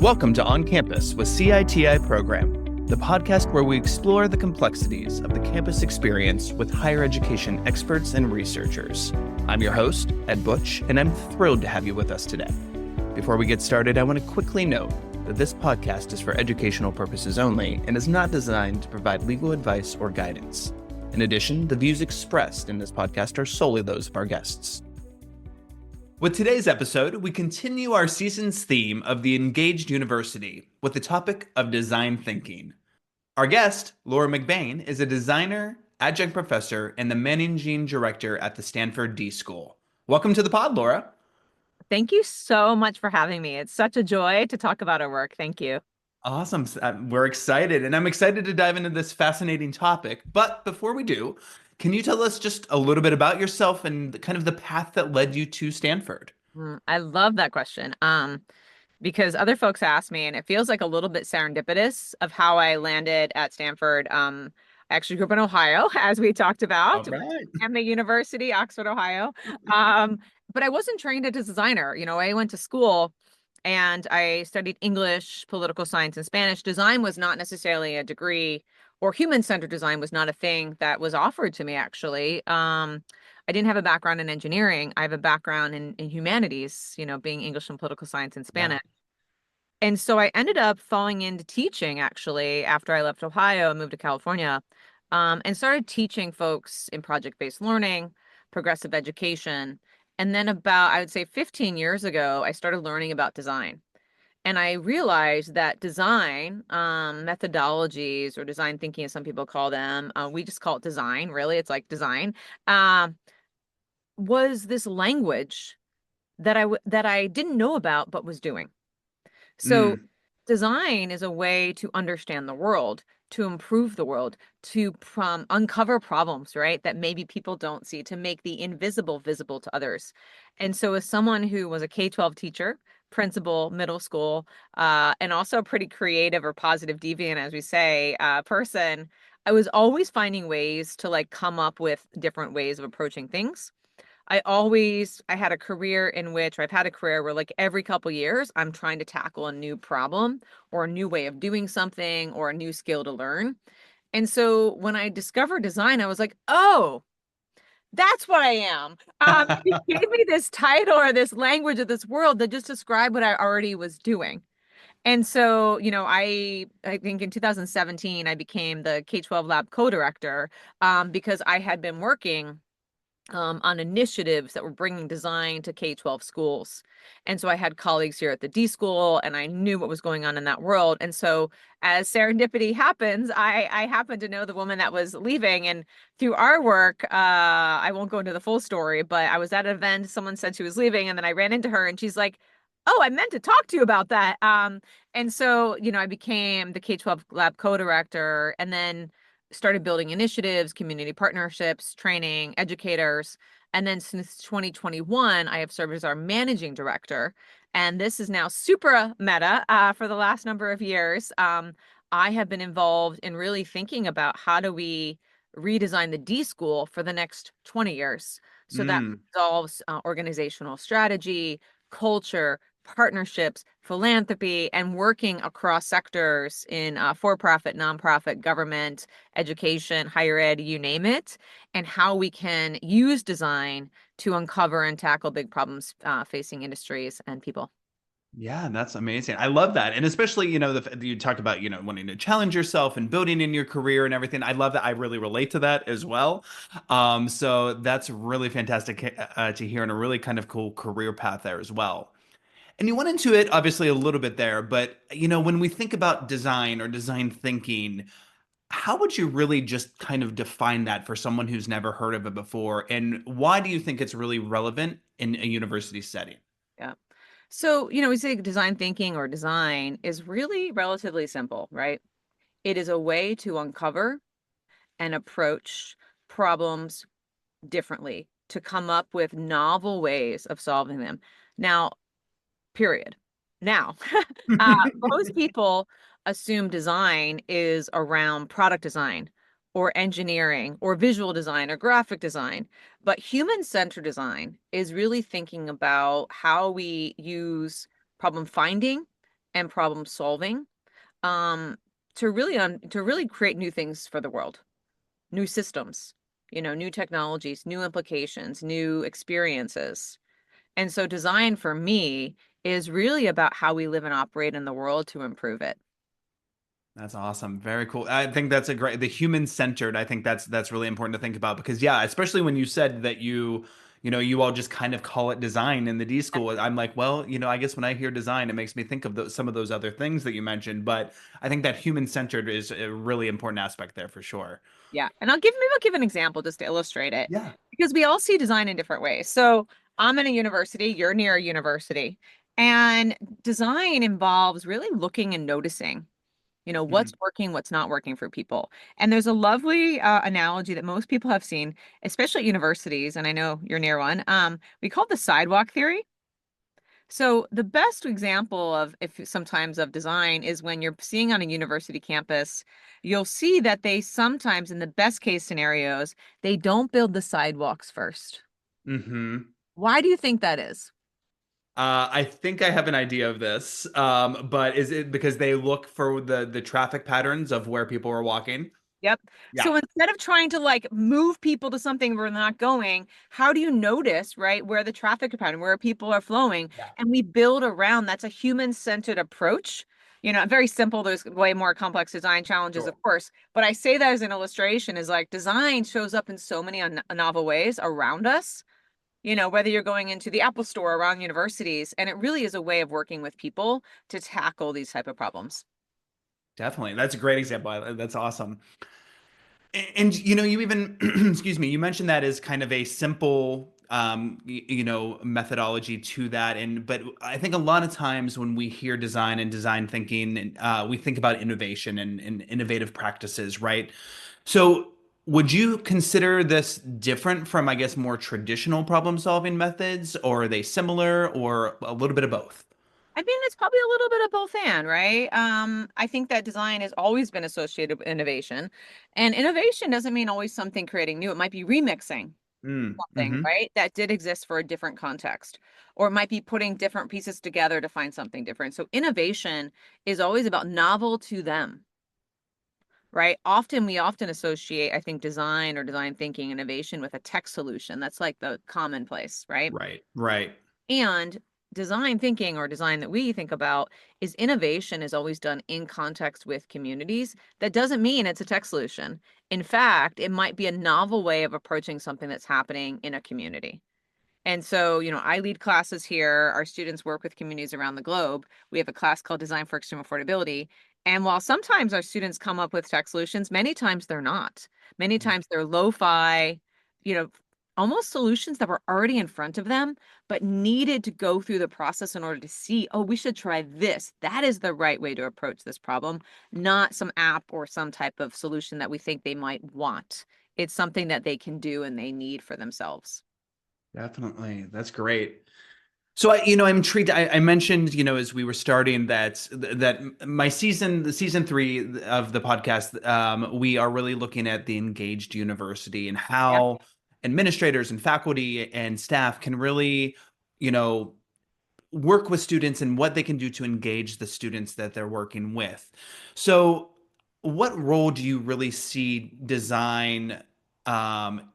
Welcome to On Campus with CITI Program, the podcast where we explore the complexities of the campus experience with higher education experts and researchers. I'm your host, Ed Butch, and I'm thrilled to have you with us today. Before we get started, I want to quickly note that this podcast is for educational purposes only and is not designed to provide legal advice or guidance. In addition, the views expressed in this podcast are solely those of our guests. With today's episode, we continue our season's theme of the Engaged University with the topic of design thinking. Our guest, Laura McBain, is a designer, adjunct professor, and the managing director at the Stanford d.school. Welcome to the pod, Laura. Thank you so much for having me. It's such a joy to talk about our work. Thank you. Awesome. We're excited, and I'm excited to dive into this fascinating topic. But before we do, can you tell us just a little bit about yourself and kind of the path that led you to Stanford? I love that question. Because other folks ask me, and it feels like a little bit serendipitous of how I landed at Stanford. I actually grew up in Ohio, as we talked about, All right. and the University, Oxford, Ohio. But I wasn't trained as a designer. I went to school and I studied English, political science, and Spanish. Design was not necessarily a degree, or human-centered design was not a thing that was offered to me, actually. I didn't have a background in engineering. I have a background in humanities, being English and political science and Spanish. Yeah. And so I ended up falling into teaching, actually, after I left Ohio and moved to California, and started teaching folks in project-based learning, progressive education. And then about, I would say 15 years ago, I started learning about design. And I realized that design methodologies, or design thinking, as some people call them, we just call it design, really. It's like design, was this language that I didn't know about but was doing. So design is a way to understand the world, to improve the world, to uncover problems, right, that maybe people don't see, to make the invisible visible to others. And so as someone who was a K-12 teacher, principal, middle school, and also a pretty creative or positive deviant, as we say, person, I was always finding ways to come up with different ways of approaching things. I had a career in which, or I've had a career where every couple years, I'm trying to tackle a new problem or a new way of doing something or a new skill to learn. And so when I discovered design, I was like, oh, that's what I am. It gave me this title or this language of this world that just described what I already was doing. And so, I think in 2017, I became the K-12 lab co-director because I had been working on initiatives that were bringing design to K-12 schools. And so I had colleagues here at the D.school, and I knew what was going on in that world. And so as serendipity happens, I happened to know the woman that was leaving. And through our work, I won't go into the full story, but I was at an event, someone said she was leaving, and then I ran into her and she's like, oh, I meant to talk to you about that. And so, I became the K-12 lab co-director, and then started building initiatives, community partnerships, training educators. And then since 2021, I have served as our managing director. And this is now super meta for the last number of years. I have been involved in really thinking about how do we redesign the D.school for the next 20 years. So that involves organizational strategy, culture, partnerships, philanthropy, and working across sectors in for-profit, nonprofit, government, education, higher ed, you name it, and how we can use design to uncover and tackle big problems facing industries and people. Yeah, that's amazing. I love that. And especially, you talked about, wanting to challenge yourself and building in your career and everything. I love that. I really relate to that as well. So that's really fantastic to hear, and a really kind of cool career path there as well. And you went into it obviously a little bit there, but when we think about design or design thinking, how would you really just kind of define that for someone who's never heard of it before? And why do you think it's really relevant in a university setting? Yeah. So, we say design thinking or design is really relatively simple, right? It is a way to uncover and approach problems differently, to come up with novel ways of solving them. Now, period. Now, most people assume design is around product design or engineering or visual design or graphic design, but human-centered design is really thinking about how we use problem finding and problem solving, um, to really create new things for the world, new systems, new technologies, new implications, new experiences. And so design for me is really about how we live and operate in the world to improve it. That's awesome. Very cool. I think that's a great, the human centered. I think that's really important to think about because yeah, especially when you said that you all just kind of call it design in the D school. I'm like, well, I guess when I hear design, it makes me think of some of those other things that you mentioned. But I think that human centered is a really important aspect there for sure. Yeah. And I'll give an example just to illustrate it Yeah. because we all see design in different ways. So I'm in a university, you're near a university, and design involves really looking and noticing, what's Mhm. working, what's not working for people. And there's a lovely analogy that most people have seen, especially at universities, and I know you're near one. We call it the sidewalk theory. So the best example of if sometimes of design is when you're seeing on a university campus, you'll see that they sometimes, in the best case scenarios, they don't build the sidewalks first. Hmm. Why do you think that is? I think I have an idea of this, but is it because they look for the traffic patterns of where people are walking? Yep. Yeah. So instead of trying to like move people to something where they're not going, how do you notice, right, where the traffic pattern, where people are flowing, Yeah. and we build around that's a human-centered approach. Very simple. There's way more complex design challenges, of Sure. course, but I say that as an illustration is like design shows up in so many novel ways around us. Whether you're going into the Apple store around universities, and it really is a way of working with people to tackle these type of problems. Definitely. That's a great example. That's awesome. And you even excuse me, you mentioned that as kind of a simple methodology to that. And but I think a lot of times when we hear design and design thinking, we think about innovation and innovative practices, right? So would you consider this different from, I guess, more traditional problem solving methods, or are they similar, or a little bit of both? I mean, it's probably a little bit of both and, right? I think that design has always been associated with innovation. And innovation doesn't mean always something creating new. It might be remixing Mm, something, hmm. right? That did exist for a different context. Or it might be putting different pieces together to find something different. So innovation is always about novel to them, right? We often associate, I think, design or design thinking innovation with a tech solution. That's like the commonplace, right? Right, right. And design thinking or design that we think about is innovation is always done in context with communities. That doesn't mean it's a tech solution. In fact, it might be a novel way of approaching something that's happening in a community. And so, I lead classes here. Our students work with communities around the globe. We have a class called Design for Extreme Affordability. And while sometimes our students come up with tech solutions, many times they're not. Many times they're lo-fi, you know, almost solutions that were already in front of them, but needed to go through the process in order to see, oh, we should try this. That is the right way to approach this problem, not some app or some type of solution that we think they might want. It's something that they can do and they need for themselves. Definitely. That's great. So I'm intrigued. I mentioned, as we were starting that my the season 3 of the podcast, we are really looking at the engaged university and Yeah. how administrators and faculty and staff can really, you know, work with students and what they can do to engage the students that they're working with. So, what role do you really see design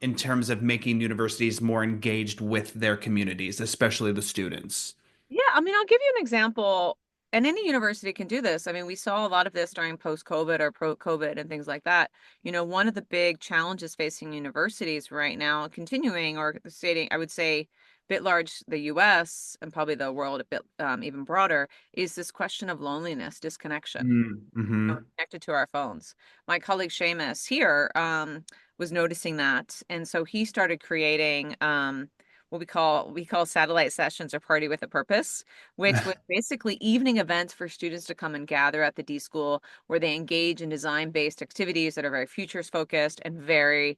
in terms of making universities more engaged with their communities, especially the students? Yeah, I mean, I'll give you an example, and any university can do this. I mean, we saw a lot of this during post-COVID or pro-COVID and things like that. One of the big challenges facing universities right now, continuing or stating, I would say, bit large, the US and probably the world a bit even broader, is this question of loneliness, disconnection Mm-hmm. connected to our phones. My colleague Seamus here was noticing that, and so he started creating what we call satellite sessions or party with a purpose, which was basically evening events for students to come and gather at the D School, where they engage in design-based activities that are very futures focused and very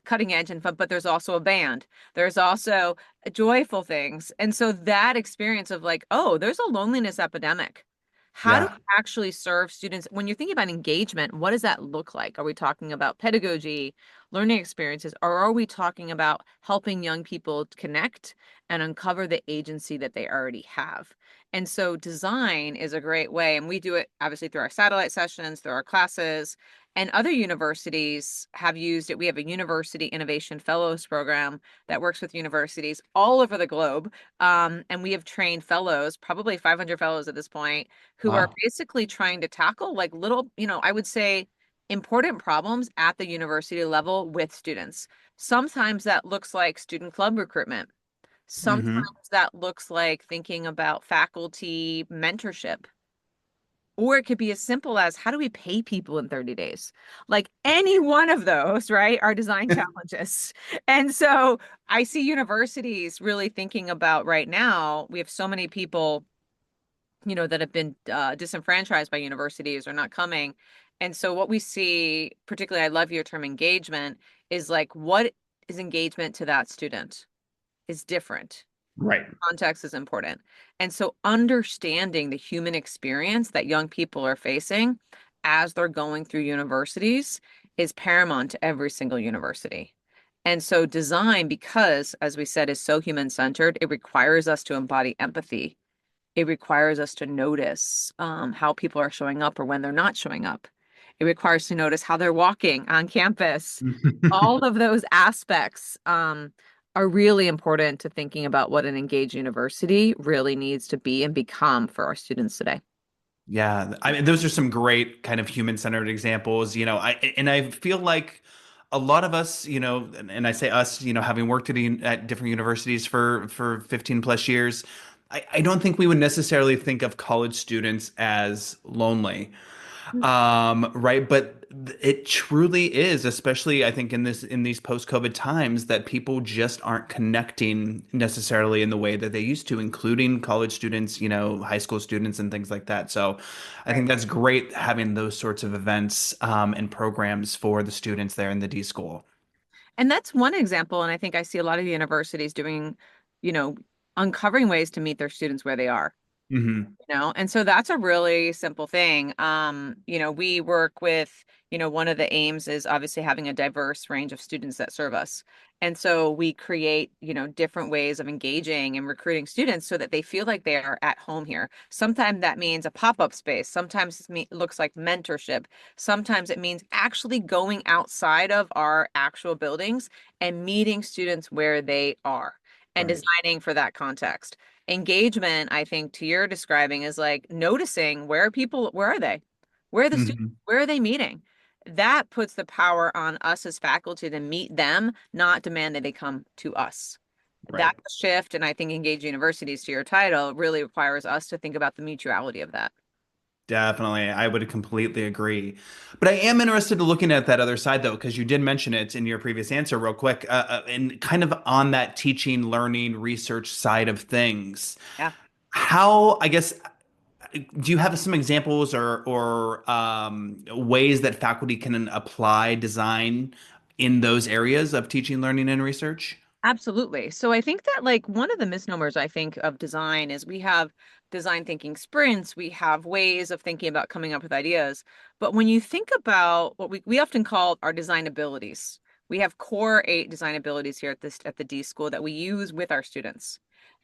cutting edge and fun. But there's also a band. There's also joyful things, and so that experience of like, oh, there's a loneliness epidemic How do Yeah. we actually serve students? When you're thinking about engagement, what does that look like? Are we talking about pedagogy, learning experiences, or are we talking about helping young people connect and uncover the agency that they already have? And so design is a great way, and we do it obviously through our satellite sessions, through our classes, and other universities have used it. We have a University Innovation Fellows program that works with universities all over the globe. And we have trained fellows, probably 500 fellows at this point, who are Wow. basically trying to tackle like little, I would say important problems at the university level with students. Sometimes that looks like student club recruitment. Sometimes Hmm. that looks like thinking about faculty mentorship. Or it could be as simple as how do we pay people in 30 days? Like any one of those, right, are design challenges. And so I see universities really thinking about right now, we have so many people, that have been disenfranchised by universities or not coming. And so what we see, particularly, I love your term engagement, is like what is engagement to that student is different. Right. Context is important. And so understanding the human experience that young people are facing as they're going through universities is paramount to every single university. And so design, because as we said, is so human centered, it requires us to embody empathy. It requires us to notice how people are showing up or when they're not showing up. It requires to notice how they're walking on campus. All of those aspects are really important to thinking about what an engaged university really needs to be and become for our students today. Yeah, I mean, those are some great kind of human-centered examples, and I feel like a lot of us, and I say us, having worked at different universities for 15 plus years, I don't think we would necessarily think of college students as lonely. Right, but it truly is, especially I think in these post-COVID times, that people just aren't connecting necessarily in the way that they used to, including college students, high school students and things like that. So I Right. think that's great having those sorts of events and programs for the students there in the D school. And that's one example. And I think I see a lot of universities doing, you know, uncovering ways to meet their students where they are. Hmm. And so that's a really simple thing. We work with, one of the aims is obviously having a diverse range of students that serve us. And so we create, different ways of engaging and recruiting students so that they feel like they are at home here. Sometimes that means a pop-up space. Sometimes it looks like mentorship. Sometimes it means actually going outside of our actual buildings and meeting students where they are and Right. designing for that context. Engagement, I think, to your describing is like noticing where are they? Where are the students? Hmm. Where are they meeting? That puts the power on us as faculty to meet them, not demand that they come to us. Right. That's a shift, and I think engage universities to your title really requires us to think about the mutuality of that. Definitely. I would completely agree. But I am interested in looking at that other side, though, because you did mention it in your previous answer, real quick, and kind of on that teaching, learning, research side of things. Yeah. How, I guess, do you have some examples or ways that faculty can apply design in those areas of teaching, learning, and research? Absolutely. So I think that like one of the misnomers I think of design is we have design thinking sprints, we have ways of thinking about coming up with ideas. But when you think about what we often call our design abilities, we have core 8 design abilities here at the D school that we use with our students.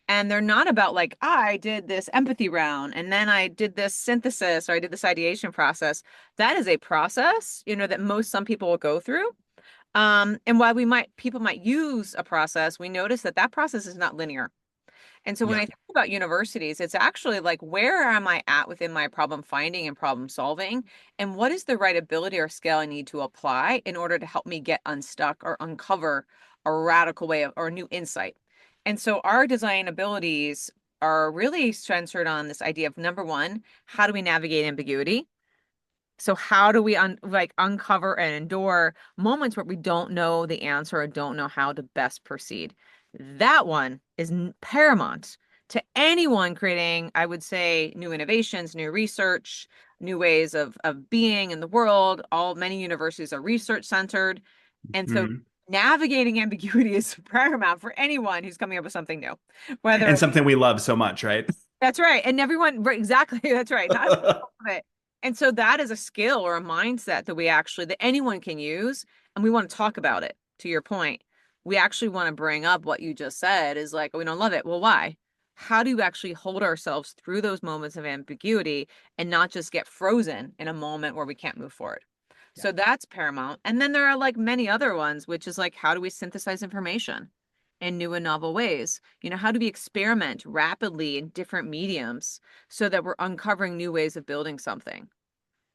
And they're not about like, I did this empathy round and then I did this synthesis or I did this ideation process. That is a process, that some people will go through. And while people might use a process, we notice that that process is not linear. And so when I Yeah. think about universities, it's actually like, where am I at within my problem finding and problem solving? And what is the right ability or skill I need to apply in order to help me get unstuck or uncover a radical way of or a new insight? And so our design abilities are really centered on this idea of number one, how do we navigate ambiguity? So how do we uncover and endure moments where we don't know the answer or don't know how to best proceed? That one is paramount to anyone creating, I would say, new innovations, new research, new ways of being in the world. Many universities are research centered. And so Mhm. navigating ambiguity is paramount for anyone who's coming up with something new, whether And something we love so much, right? That's right. And everyone, right, exactly. That's right. Not everyone knows it. And so that is a skill or a mindset that we actually, that anyone can use. And we want to talk about it. To your point, we actually want to bring up what you just said is like, we don't love it. Well, why? How do you actually hold ourselves through those moments of ambiguity and not just get frozen in a moment where we can't move forward? Yeah. So that's paramount. And then there are like many other ones, which is like, how do we synthesize information in new and novel ways? How do we experiment rapidly in different mediums so that we're uncovering new ways of building something?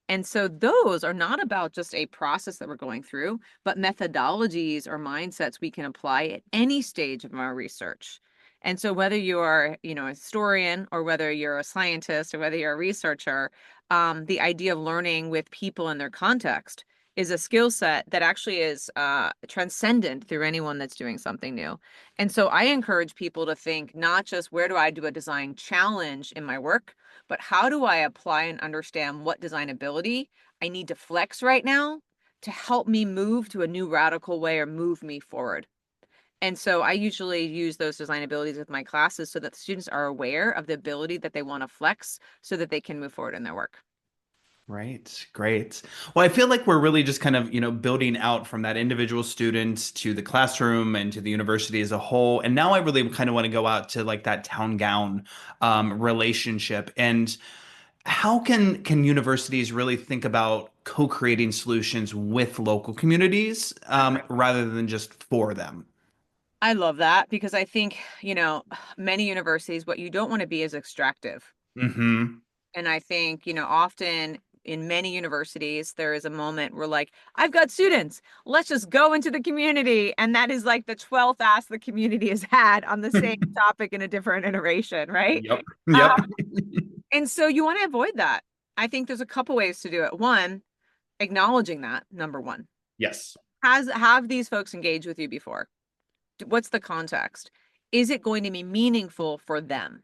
And so those are not about just a process that we're going through, but methodologies or mindsets we can apply at any stage of our research. And so whether you're, a historian or whether you're a scientist or whether you're a researcher, the idea of learning with people in their context is a skill set that actually is transcendent through anyone that's doing something new. And so I encourage people to think not just where do I do a design challenge in my work, but how do I apply and understand what design ability I need to flex right now to help me move to a new radical way or move me forward? And so I usually use those design abilities with my classes so that the students are aware of the ability that they want to flex so that they can move forward in their work. Right. Great. Well, I feel like we're really just kind of, building out from that individual student to the classroom and to the university as a whole. And now I really kind of want to go out to like that town gown relationship. And how can universities really think about co-creating solutions with local communities rather than just for them? I love that because I think, many universities, what you don't want to be is extractive. Hmm. And I think, often in many universities, there is a moment where like, I've got students, let's just go into the community. And that is like the 12th ask the community has had on the same topic in a different iteration, right? Yep. Uh, Yep. and so you want to avoid that. I think there's a couple ways to do it. One, acknowledging that, number one. Yes. Have these folks engaged with you before? What's the context? Is it going to be meaningful for them?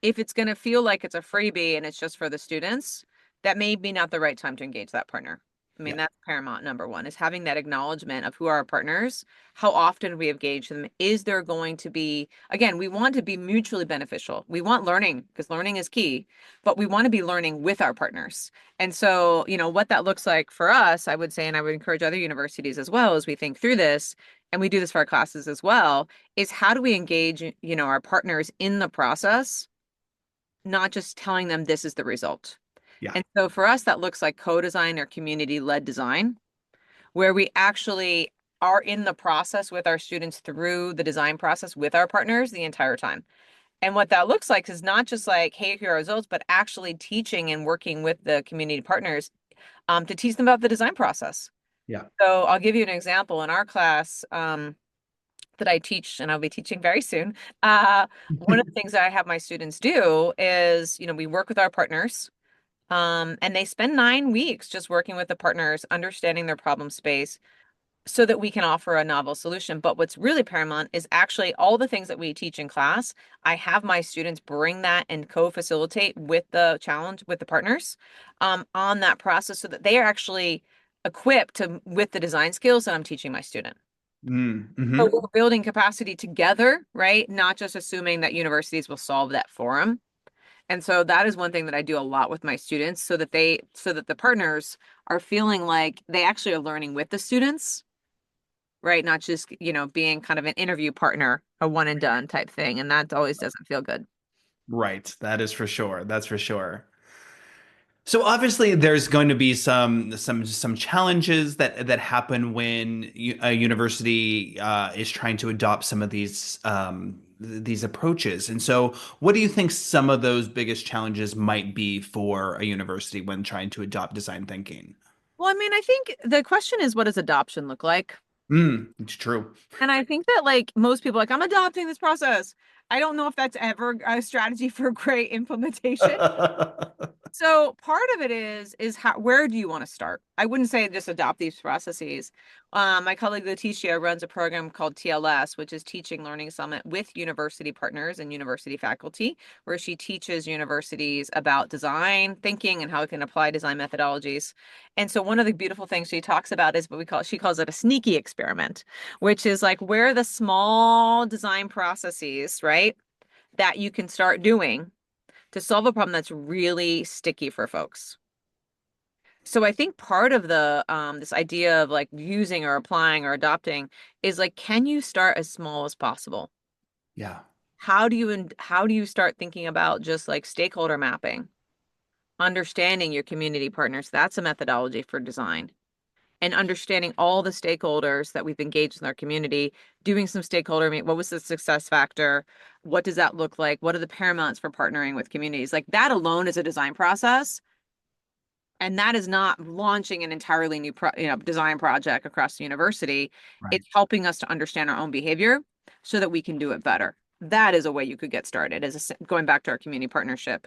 If it's going to feel like it's a freebie and it's just for the students, that may be not the right time to engage that partner. I mean, Yeah. that's paramount number one is having that acknowledgement of who are our partners, how often we engage them. Is there going to be, again, we want to be mutually beneficial. We want learning because learning is key, but we want to be learning with our partners. And so, what that looks like for us, I would say, and I would encourage other universities as well as we think through this, and we do this for our classes as well, is how do we engage, our partners in the process, not just telling them this is the result. Yeah. And so for us, that looks like co-design or community-led design, where we actually are in the process with our students through the design process with our partners the entire time. And what that looks like is not just like, hey, here are results, but actually teaching and working with the community partners to teach them about the design process. Yeah. So I'll give you an example. In our class, that I teach, and I'll be teaching very soon. One of the things that I have my students do is, we work with our partners, and they spend 9 weeks just working with the partners, understanding their problem space so that we can offer a novel solution. But what's really paramount is actually all the things that we teach in class. I have my students bring that and co-facilitate with the challenge with the partners on that process so that they are actually equipped with the design skills that I'm teaching my student. So Mm-hmm. we're building capacity together, right? Not just assuming that universities will solve that for them. And so that is one thing that I do a lot with my students so that the partners are feeling like they actually are learning with the students, right? Not just, being kind of an interview partner, a one and done type thing. And that always doesn't feel good. Right. That is for sure. That's for sure. So obviously, there's going to be some challenges that happen when a university is trying to adopt some of these approaches. And so, what do you think some of those biggest challenges might be for a university when trying to adopt design thinking? Well, I mean, I think the question is, what does adoption look like? It's true. And I think that like most people like, I'm adopting this process. I don't know if that's ever a strategy for great implementation. So part of it is how where do you want to start? I wouldn't say just adopt these processes. My colleague Leticia runs a program called TLS, which is Teaching Learning Summit with university partners and university faculty, where she teaches universities about design thinking and how it can apply design methodologies. And so one of the beautiful things she talks about is what she calls it a sneaky experiment, which is like where are the small design processes, right? that you can start doing to solve a problem that's really sticky for folks. So I think part of the this idea of like using or applying or adopting is like, can you start as small as possible? Yeah. How do you start thinking about just like stakeholder mapping, understanding your community partners? That's a methodology for design. And understanding all the stakeholders that we've engaged in our community, doing some stakeholder meet. What was the success factor? What does that look like? What are the paramounts for partnering with communities? Like that alone is a design process. And that is not launching an entirely new design project across the university. Right. It's helping us to understand our own behavior so that we can do it better. That is a way you could get started, going back to our community partnership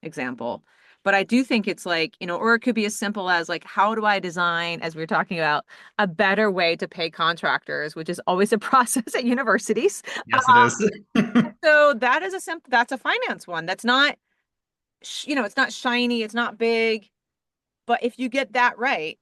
example. But I do think it's like, or it could be as simple as like, how do I design, as we were talking about, a better way to pay contractors, which is always a process at universities. Yes, it is. So that's a finance one. That's not, it's not shiny, it's not big. But if you get that right,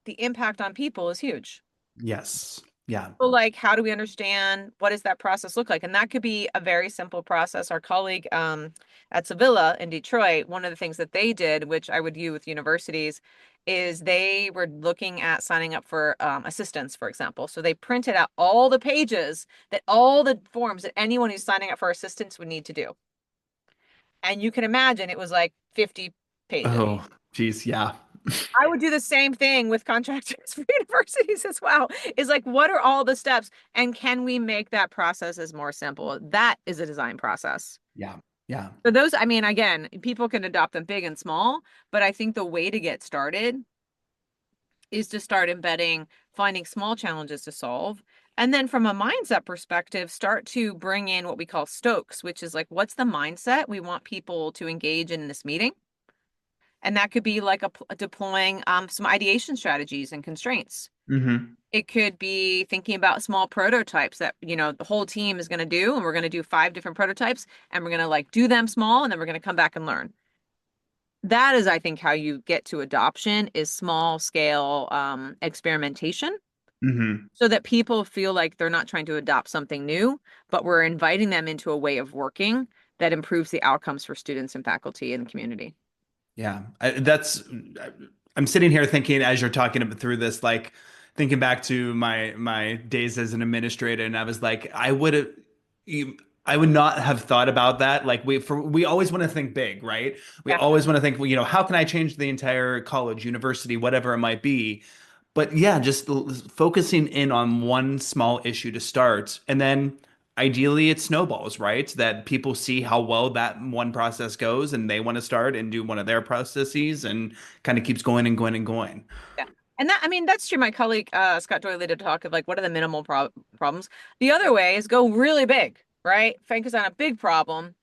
the impact on people is huge. Yes. Yeah. So like, how do we understand what does that process look like? And that could be a very simple process. Our colleague at Sevilla in Detroit, one of the things that they did, which I would do with universities, is they were looking at signing up for assistance, for example. So they printed out all the pages that all the forms that anyone who's signing up for assistance would need to do. And you can imagine it was like 50 pages. Oh, geez. Yeah. I would do the same thing with contractors for universities as well. Is like, what are all the steps? And can we make that process as more simple? That is a design process. Yeah. Yeah. So those, I mean, again, people can adopt them big and small, but I think the way to get started is to start embedding, finding small challenges to solve. And then from a mindset perspective, start to bring in what we call Stokes, which is like, what's the mindset we want people to engage in this meeting? And that could be like deploying some ideation strategies and constraints. Mm-hmm. It could be thinking about small prototypes that, the whole team is going to do, and we're going to do 5 different prototypes, and we're going to like do them small, and then we're going to come back and learn. That is, I think, how you get to adoption is small scale experimentation Mm-hmm. so that people feel like they're not trying to adopt something new, but we're inviting them into a way of working that improves the outcomes for students and faculty and the community. Yeah, I'm sitting here thinking as you're talking through this, like thinking back to my days as an administrator, and I was like, I would not have thought about that. Like we always want to think big, right? We Yeah. always want to think, well, how can I change the entire college, university, whatever it might be? But yeah, just focusing in on one small issue to start, and then ideally it snowballs, right? That people see how well that one process goes, and they want to start and do one of their processes, and kind of keeps going and going and going. Yeah. And that, I mean, that's true. My colleague, Scott Doyley did talk of like, what are the minimal problems? The other way is go really big, right? Focus on a big problem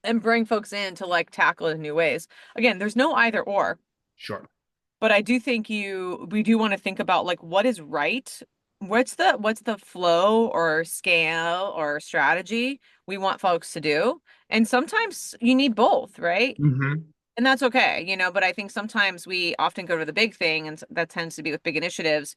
and bring folks in to like tackle it in new ways. Again, there's no either or, Sure. but I do think we do want to think about like, what is right? What's the flow or scale or strategy we want folks to do? And sometimes you need both, right? Hmm. And that's okay, but I think sometimes we often go to the big thing, and that tends to be with big initiatives,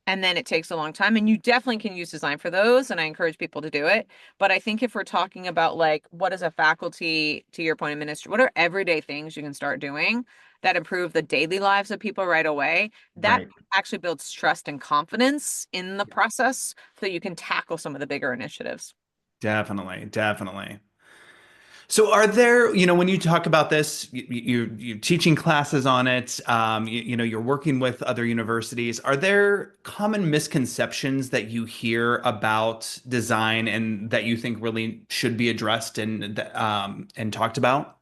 and then it takes a long time. And you definitely can use design for those, and I encourage people to do it. But I think if we're talking about like, what is a faculty, to your point, what are everyday things you can start doing that improve the daily lives of people right away? That Right. actually builds trust and confidence in the process so that you can tackle some of the bigger initiatives. Definitely, definitely. So are there, when you talk about this, you're teaching classes on it, you're working with other universities. Are there common misconceptions that you hear about design and that you think really should be addressed and talked about?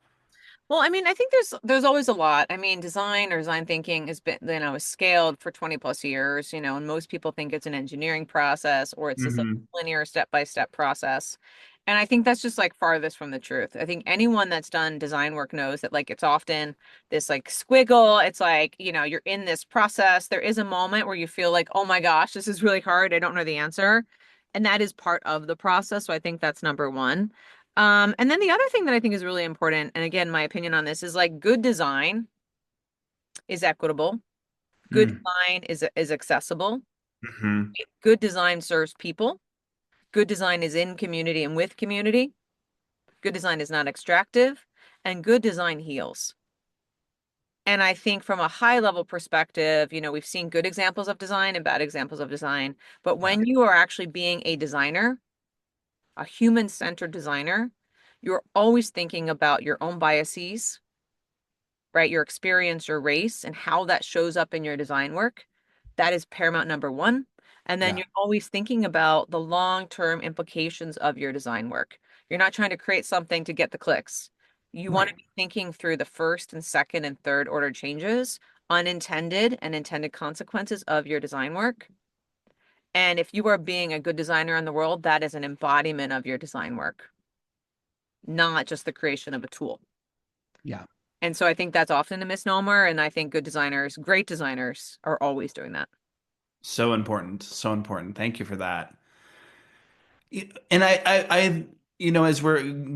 Well, I mean, I think there's always a lot. I mean, design or design thinking has been, is scaled for 20 plus years, and most people think it's an engineering process or it's just a Hmm. linear step-by-step process. And I think that's just like farthest from the truth. I think anyone that's done design work knows that like it's often this like squiggle. It's like, you're in this process. There is a moment where you feel like, oh my gosh, this is really hard. I don't know the answer. And that is part of the process. So I think that's number one. And then the other thing that I think is really important, and again, my opinion on this is like good design is equitable, good design is accessible, Mm-hmm. good design serves people, good design is in community and with community. Good design is not extractive, and good design heals. And I think from a high level perspective, we've seen good examples of design and bad examples of design. But Yeah. when you are actually being a designer, a human-centered designer, you're always thinking about your own biases, right? Your experience, your race, and how that shows up in your design work. That is paramount number one. And then Yeah. you're always thinking about the long-term implications of your design work. You're not trying to create something to get the clicks. You want to Right. be thinking through the first and second and third order changes, unintended and intended consequences of your design work. And if you are being a good designer in the world, that is an embodiment of your design work, not just the creation of a tool. Yeah. And so I think that's often a misnomer. And I think good designers, great designers, are always doing that. So important. So important. Thank you for that. And as we're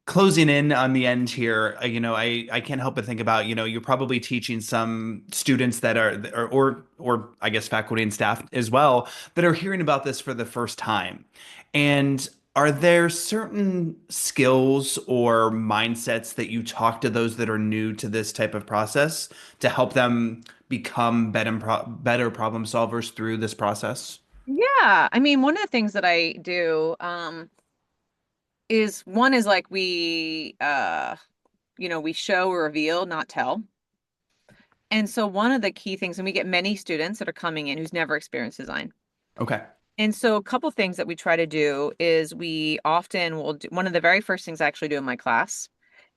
closing in on the end here, I can't help but think about, you're probably teaching some students that are, or I guess faculty and staff as well, that are hearing about this for the first time. And are there certain skills or mindsets that you talk to those that are new to this type of process to help them become better problem solvers through this process? Yeah. I mean, one of the things that I do is one is like we show or reveal, not tell. And so one of the key things, and we get many students that are coming in who's never experienced design. Okay. And so a couple things that we try to do is we often will do one of the very first things I actually do in my class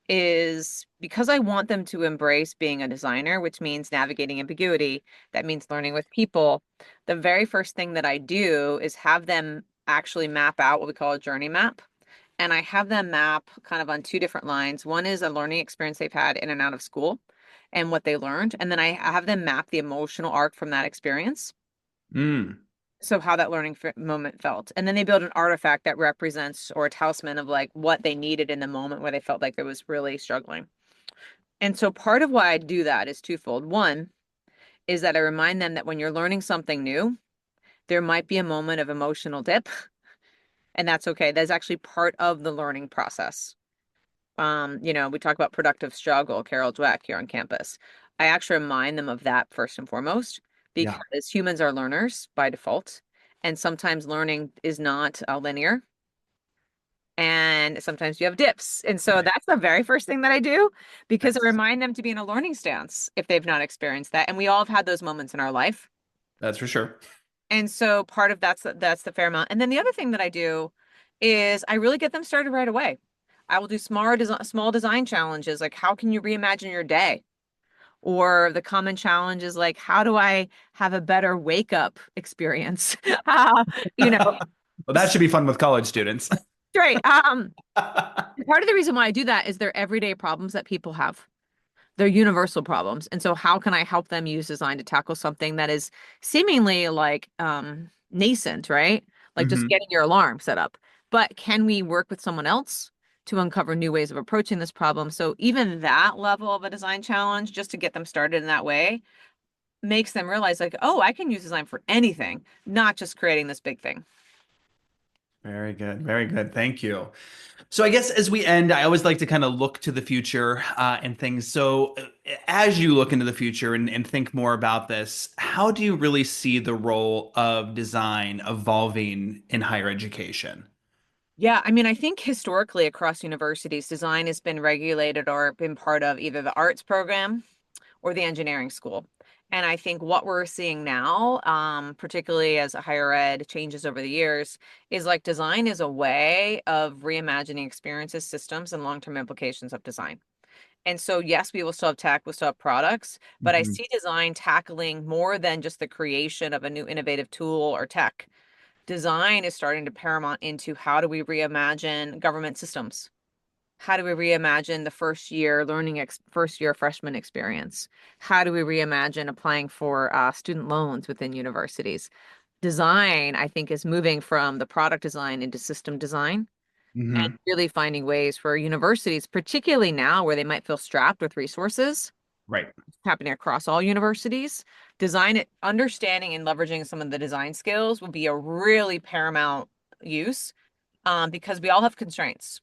is because I want them to embrace being a designer, which means navigating ambiguity, that means learning with people. The very first thing that I do is have them actually map out what we call a journey map. And I have them map kind of on two different lines. One is a learning experience they've had in and out of school and what they learned. And then I have them map the emotional arc from that experience. Mm. So how that learning moment felt. And then they build an artifact that represents or a talisman of like what they needed in the moment where they felt like they was really struggling. And so part of why I do that is twofold. One is that I remind them that when you're learning something new, there might be a moment of emotional dip, and that's okay. That's actually part of the learning process. We talk about productive struggle, Carol Dweck here on campus. I actually remind them of that first and foremost, Yeah. because humans are learners by default, and sometimes learning is not linear, and sometimes you have dips. And so that's the very first thing that I do because I That's remind them to be in a learning stance if they've not experienced that. And we all have had those moments in our life. that's for sure. And so part of that's the fair amount. And then the other thing that I do is I really get them started right away. I will do small design challenges like how can you reimagine your day? Or the common challenge is like how do I have a better wake up experience? you know, Well, that should be fun with college students. Right. Part of the reason why I do that is they're everyday problems that people have. They're universal problems. And so how can I help them use design to tackle something that is seemingly like nascent, right? Like just Hmm. getting your alarm set up. But can we work with someone else to uncover new ways of approaching this problem? So even that level of a design challenge, just to get them started in that way, makes them realize like, oh, I can use design for anything, not just creating this big thing. Very good. Very good. Thank you. So I guess as we end, I always like to kind of look to the future and things. So as you look into the future and think more about this, how do you really see the role of design evolving in higher education? Yeah, I mean, I think historically across universities, design has been regulated or been part of either the arts program or the engineering school. And I think what we're seeing now, particularly as higher ed changes over the years, is like design is a way of reimagining experiences, systems, and long-term implications of design. And so, yes, we will still have tech, we'll still have products, but I Hmm. see design tackling more than just the creation of a new innovative tool or tech. Design is starting to paramount into how do we reimagine government systems? How do we reimagine the first year freshman experience? How do we reimagine applying for student loans within universities? Design, I think, is moving from the product design into system design and Hmm. really finding ways for universities, particularly now where they might feel strapped with resources, Right. happening across all universities. Understanding and leveraging some of the design skills will be a really paramount use because we all have constraints.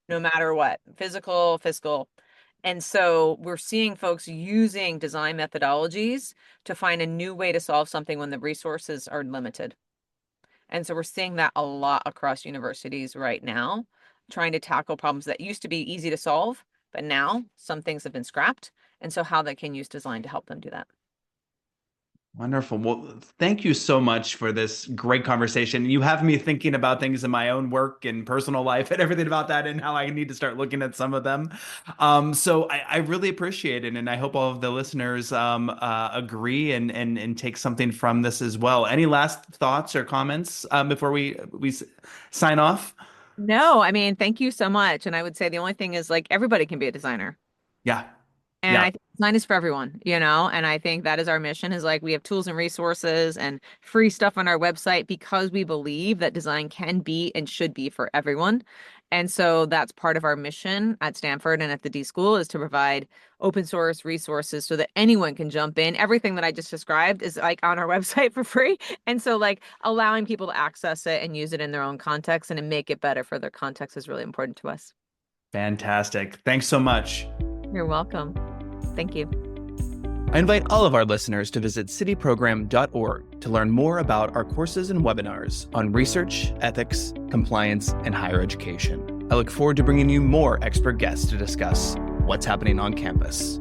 no matter what, physical, fiscal. And so we're seeing folks using design methodologies to find a new way to solve something when the resources are limited. And so we're seeing that a lot across universities right now, trying to tackle problems that used to be easy to solve, but now some things have been scrapped. And so how they can use design to help them do that. Wonderful. Well, thank you so much for this great conversation. You have me thinking about things in my own work and personal life and everything about that and how I need to start looking at some of them. So I really appreciate it. And I hope all of the listeners agree and take something from this as well. Any last thoughts or comments before we sign off? No, I mean, thank you so much. And I would say the only thing is like everybody can be a designer. Yeah. And I Yeah. think design is for everyone, and I think that is our mission is like we have tools and resources and free stuff on our website because we believe that design can be and should be for everyone. And so that's part of our mission at Stanford and at the D.School is to provide open source resources so that anyone can jump in. Everything that I just described is like on our website for free. And so like allowing people to access it and use it in their own context and to make it better for their context is really important to us. Fantastic. Thanks so much. You're welcome. Thank you. I invite all of our listeners to visit cityprogram.org to learn more about our courses and webinars on research, ethics, compliance, and higher education. I look forward to bringing you more expert guests to discuss what's happening on campus.